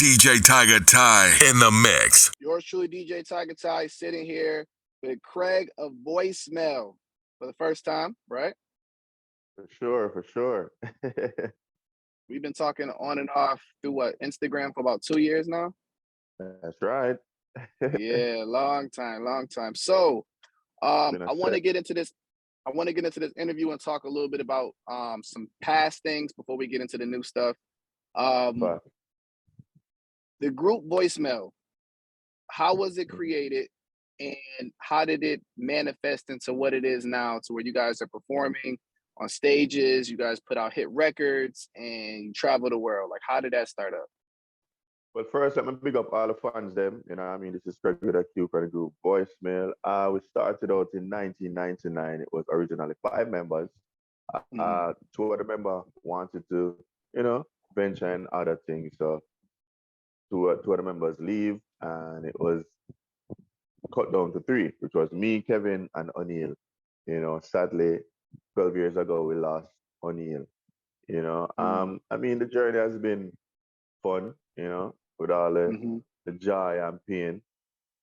DJ Tygga Ty in the mix. Yours truly, DJ Tygga Ty, sitting here with Qraig of 𝙏𝙮𝙜𝙏𝙏 for the first time, right? For sure. We've been talking on and off through Instagram for about 2 years now? That's right. Yeah, long time. So I want to get into this. I want to get into this interview and talk a little bit about some past things before we get into the new stuff. The group 𝙏𝙮𝙜𝙏𝙏, how was it created and how did it manifest into what it is now, to where you guys are performing on stages, you guys put out hit records and you travel the world? Like, how did that start up? But first, let me big up all the fans them. You know what I mean? This is Qraig with a Q for the group 𝙏𝙮𝙜𝙏𝙏. We started out in 1999. It was originally 5 members. 2 of the members wanted to, venture in other things. So 2 of the members leave, and it was cut down to 3, which was me, Kevin, and O'Neal. Sadly, 12 years ago, we lost O'Neal. I mean, the journey has been fun, with all the joy and pain,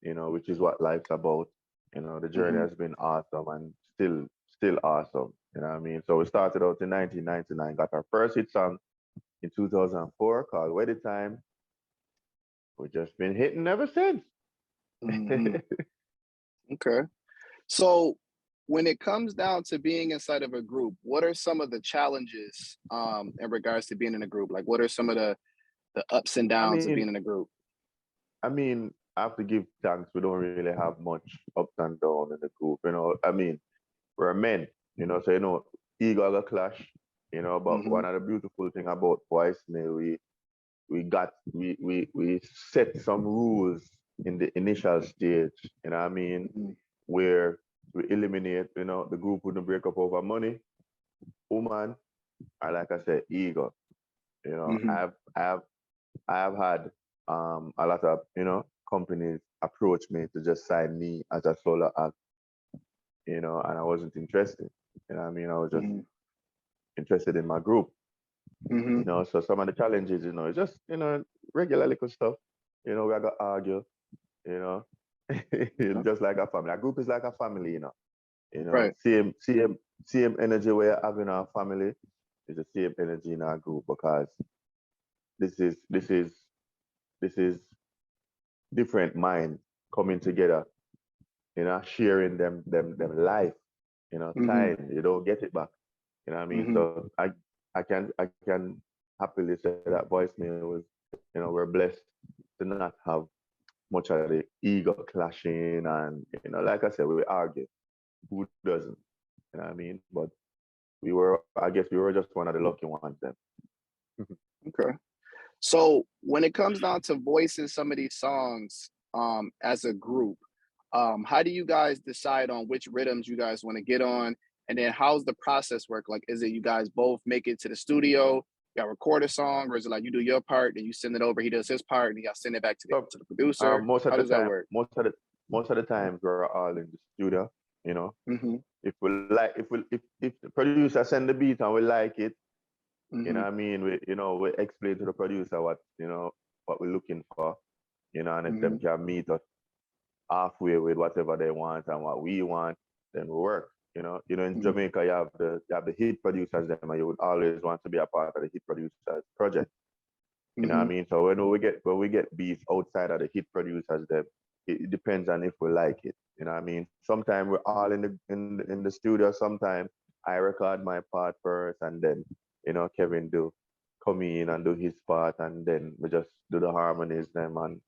which is what life's about. The journey has been awesome and still awesome. You know what I mean? So we started out in 1999, got our first hit song in 2004 called Wedding Time. We've just been hitting ever since. Okay. So when it comes down to being inside of a group, what are some of the challenges in regards to being in a group? Like, what are some of the ups and downs of being in a group? I mean, I have to give thanks. We don't really have much ups and downs in the group. I mean, we're men, so, ego got clash, but one of the beautiful thing about 𝙏𝙮𝙜𝙏𝙏, we set some rules in the initial stage, where we eliminate, the group wouldn't break up over money, woman, or like I said, ego. I have had a lot of, companies approach me to just sign me as a solo act, and I wasn't interested. I was just interested in my group. So some of the challenges, it's just, regular little stuff. We got to argue, just like a family. A group is like a family, Right. Same energy we're having in our family is the same energy in our group, because this is different minds coming together, sharing them life, time. You don't get it back. You know what I mean? So I can happily say that 𝙏𝙮𝙜𝙏𝙏 was, we're blessed to not have much of the ego clashing, and like I said, we argue. Who doesn't? You know what I mean? But I guess we were just one of the lucky ones then. Okay. So when it comes down to voicing some of these songs as a group, how do you guys decide on which rhythms you guys want to get on? And then how's the process work? Like, is it you guys both make it to the studio, y'all record a song, or is it like you do your part, then you send it over, he does his part, and y'all send it back to the producer? How does that work? Most of the times we're all in the studio, If the producer send the beat and we like it, you know what I mean? We explain to the producer what we're looking for, and if them can meet us halfway with whatever they want and what we want, then we work. In Jamaica you have the hit producers them, and you would always want to be a part of the hit producers project. You know what I mean? So when we get beats outside of the hit producers them, it depends on if we like it. You know what I mean? Sometimes we're all in the studio. Sometimes I record my part first, and then Kevin come in and do his part, and then we just do the harmonies them, and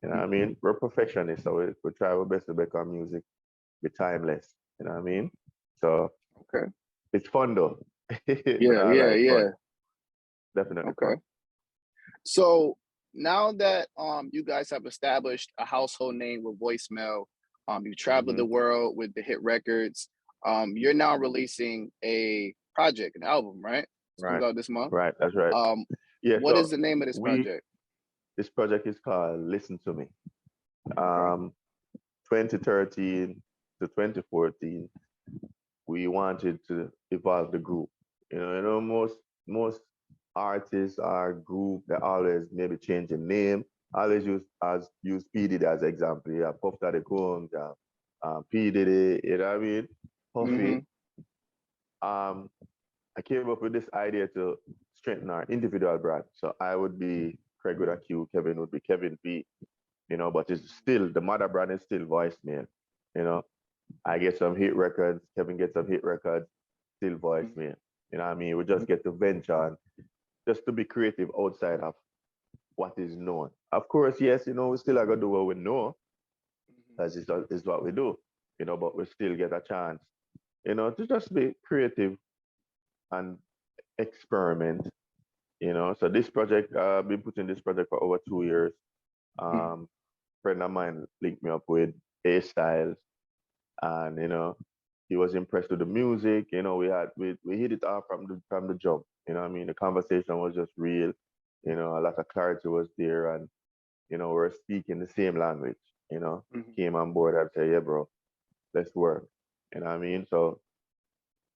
you know what I mean? We're perfectionists, so we try our best to make our music be timeless. You know what I mean? So it's fun though. Yeah. Definitely. Okay. Fun. So now that you guys have established a household name with 𝙏𝙮𝙜𝙏𝙏, you traveled the world with the hit records. You're now releasing a project, an album, right? It comes out this month. Right, that's right. What is the name of this project? This project is called Listen to Me. 2013 to 2014, we wanted to evolve the group. Most artist or group, they always maybe change the name. I always use P Diddy as example. Yeah, Puff Daddy Combs, yeah, P Diddy. You know what I mean? Puffy. I came up with this idea to strengthen our individual brand. So I would be Qraig with a Q, Kevin would be Kevin P. You know, but it's still the mother brand is still voicemail. You know, I get some hit records, Kevin gets some hit records, still voicemail. You know what I mean? We just get to venture and just to be creative outside of what is known. Of course, yes, you know, we still are gonna do what we know, as is what we do, you know, but we still get a chance, you know, to just be creative and experiment, you know. So this project, I've been putting this project for over 2 years. Friend of mine linked me up with A Styles, and you know, he was impressed with the music. You know, we hit it off from the jump. You know what I mean? The conversation was just real. You know, a lot of clarity was there, and you know, we're speaking the same language. You know, came on board and said, "Yeah, bro, let's work." You know what I mean? So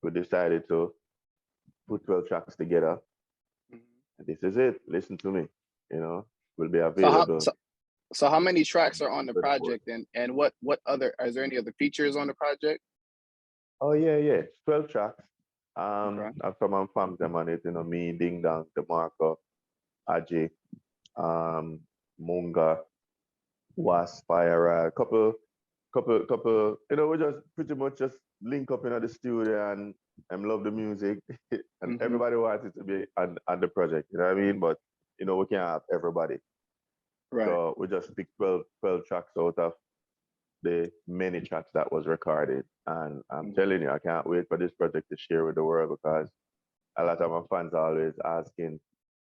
we decided to put 12 tracks together. And this is it. Listen to me. You know, will be So how available. so how many tracks are on the project, and what other, is there any other features on the project? Oh yeah, yeah. 12 tracks. Okay. I've some fams them on it, you know, me, Ding Dong, DeMarco, Aji, Munga, Was, Fire, couple, you know, we just pretty much just link up in the studio and love the music. And everybody wants it to be on the project, you know what I mean? But you know, we can't have everybody. Right. So we just pick 12 tracks out of the many tracks that was recorded. And I'm telling you, I can't wait for this project to share with the world, because a lot of my fans are always asking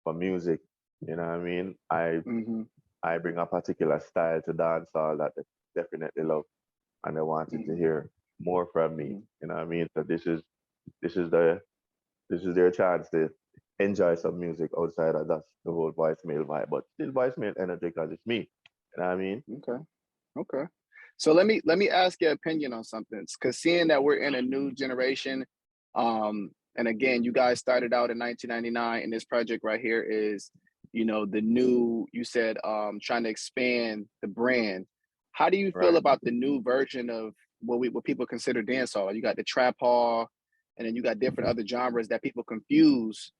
for music. You know what I mean? I bring a particular style to dancehall that they definitely love, and they wanted to hear more from me. You know what I mean? So this is their chance to enjoy some music outside of that's the whole voicemail vibe, but still voicemail energy because it's me. You know what I mean? Okay. So let me ask your opinion on something, because seeing that we're in a new generation, and again, you guys started out in 1999, and this project right here is, you know, the new, you said, trying to expand the brand. How do you feel about the new version of what people consider dancehall? You got the trap hall, and then you got different other genres that people confuse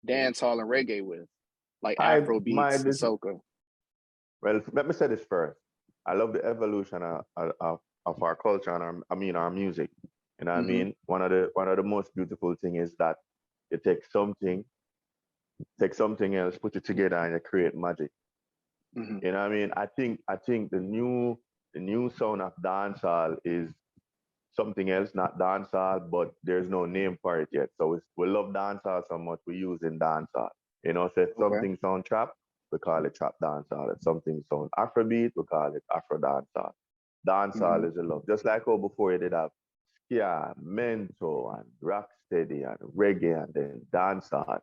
dancehall and reggae with, like Afro beats and soca. Well, let me say this first. I love the evolution of our culture and our music. You know what I mean? One of the most beautiful thing is that you take something else, put it together, and you create magic. You know what I mean? I think the new sound of dancehall is something else, not dancehall, but there's no name for it yet. So we love dancehall so much, we use in dancehall. You know, so if something sound trap, we call it trap dancehall. If something sound Afrobeat, we call it Afro dancehall. Dancehall is a love. Just like how before you did have ska, mento, and rocksteady, and reggae, and then dancehall.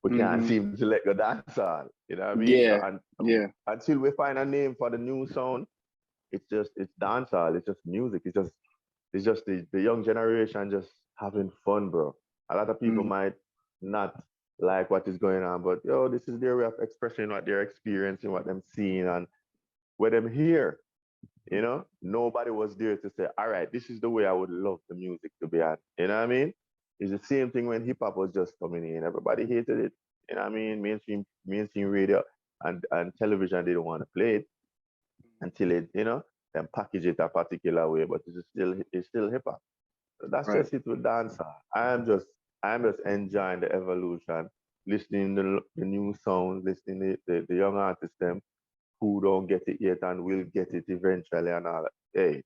We can't seem to let go dancehall. You know what I mean? Yeah. So until we find a name for the new sound, it's dancehall. It's just music. It's just the young generation just having fun, bro. A lot of people might not like what is going on, but yo, this is their way of expressing what they're experiencing, what they're seeing, and when them here, you know, nobody was there to say, all right, this is the way I would love the music to be at. You know what I mean? It's the same thing when hip hop was just coming in. Everybody hated it. You know what I mean? Mainstream radio and television didn't want to play it until it, you know, then package it a particular way, but it's still hip hop. So that's just it with dancehall. I'm just enjoying the evolution, listening to the new sounds, listening to the young artists them who don't get it yet and will get it eventually and all. Hey,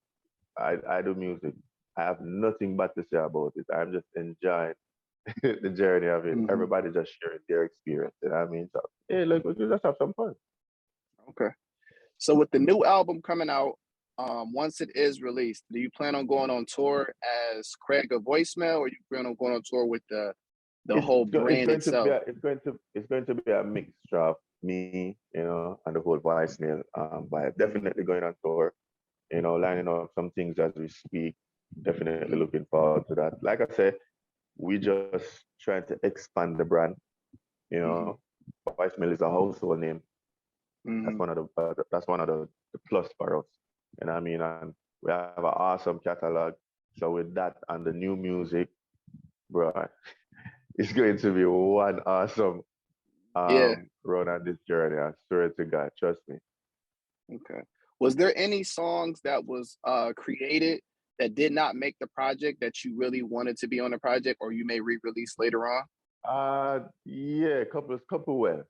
I do music. I have nothing bad to say about it. I'm just enjoying the journey of it. Everybody just sharing their experience. You know what I mean? So hey, look, we just have some fun. Okay. So with the new album coming out, once it is released, do you plan on going on tour as Qraig of Voicemail, or you plan on going on tour with the whole brand itself? It's going to be a mixture of me, you know, and the whole voicemail. But definitely going on tour, you know, lining up some things as we speak. Definitely looking forward to that. Like I said, we just trying to expand the brand. You know, voicemail is a household name. That's one of the plus for us. You know what I mean? And we have an awesome catalog. So with that and the new music, bro, it's going to be one awesome Yeah. run on this journey. I swear to God, trust me. Okay. Was there any songs that was created that did not make the project that you really wanted to be on the project, or you may re-release later on? Yeah, couple well.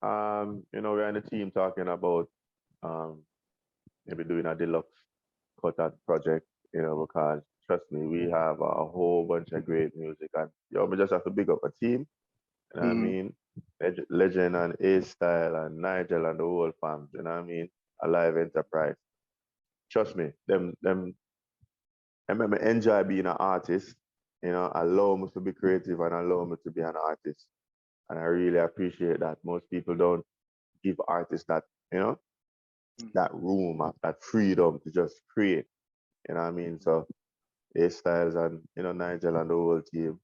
You know, we're in the team talking about maybe doing a deluxe cut out project, you know, because trust me, we have a whole bunch of great music, and we just have to big up a team. You know what I mean? Legend and A-Style and Nigel and the whole fam, you know what I mean? A live enterprise. Trust me, them make me enjoy being an artist, you know, allow me to be creative and allow me to be an artist. And I really appreciate that. Most people don't give artists that, you know, that room, that freedom to just create. You know what I mean? So A-Styles and, you know, Nigel and the whole team,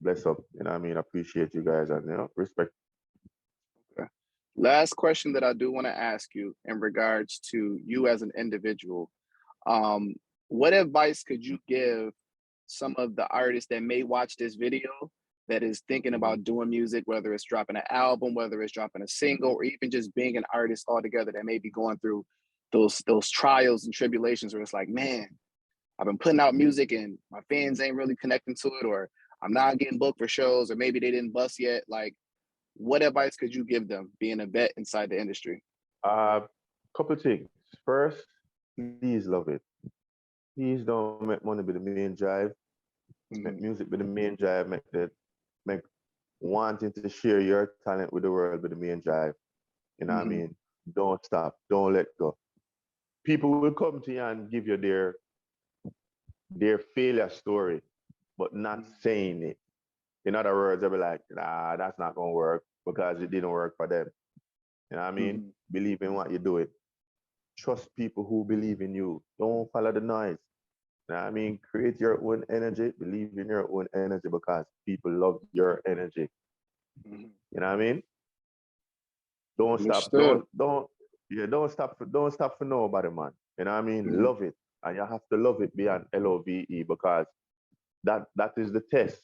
bless up. You know what I mean? Appreciate you guys and, you know, respect. Okay. Last question that I do want to ask you in regards to you as an individual. What advice could you give some of the artists that may watch this video that is thinking about doing music, whether it's dropping an album, whether it's dropping a single, or even just being an artist altogether that may be going through those trials and tribulations where it's like, man, I've been putting out music and my fans ain't really connecting to it, or I'm not getting booked for shows, or maybe they didn't bust yet. Like, what advice could you give them being a vet inside the industry? Couple things. First, please love it. Please don't make money be the main drive. Make music be the main drive. Make wanting to share your talent with the world be the main drive. You know what I mean? Don't stop. Don't let go. People will come to you and give you their failure story, but not saying it. In other words, they'll be like, nah, that's not gonna work because it didn't work for them. You know what I mean? Believe in what you're doing. Trust people who believe in you. Don't follow the noise. You know what I mean? Create your own energy. Believe in your own energy because people love your energy. You know what I mean? Don't stop. Don't stop for nobody, man. You know what I mean? Love it. And you have to love it beyond LOVE because that is the test.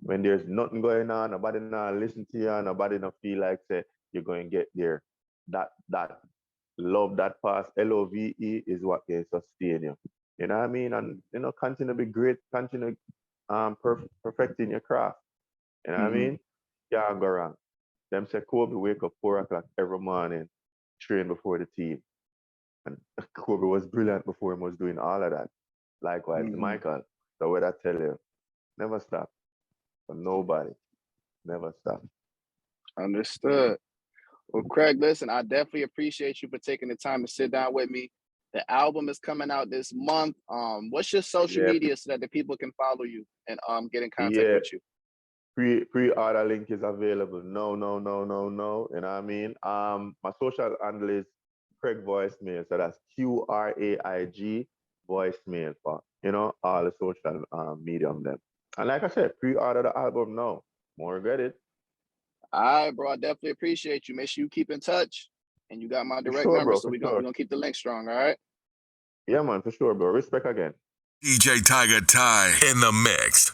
When there's nothing going on, nobody not listen to you, nobody not feel like say you're going to get there. That love that past LOVE is what can sustain you. You know what I mean? And you know, continue to be great, continue perfecting your craft. You know what I mean? Can't go wrong. Them say Kobe wake up 4 o'clock every morning, train before the team. And Kobe was brilliant before he was doing all of that. Likewise, Michael. So what I tell you, never stop. For nobody. Never stop. Understood. Well, Qraig, listen, I definitely appreciate you for taking the time to sit down with me. The album is coming out this month. What's your social media so that the people can follow you and get in contact with you? Pre-order link is available. No. You know what I mean? My social handle is Qraig Voicemail. So that's QRAIG Voicemail for, you know, all the social medium them. And like I said, pre-order the album now. More get it. All right, bro. I definitely appreciate you. Make sure you keep in touch. And you got my direct number, bro, so we're gonna keep the link strong, all right? Yeah, man, for sure, bro. Respect again. DJ Tygga Ty in the mix.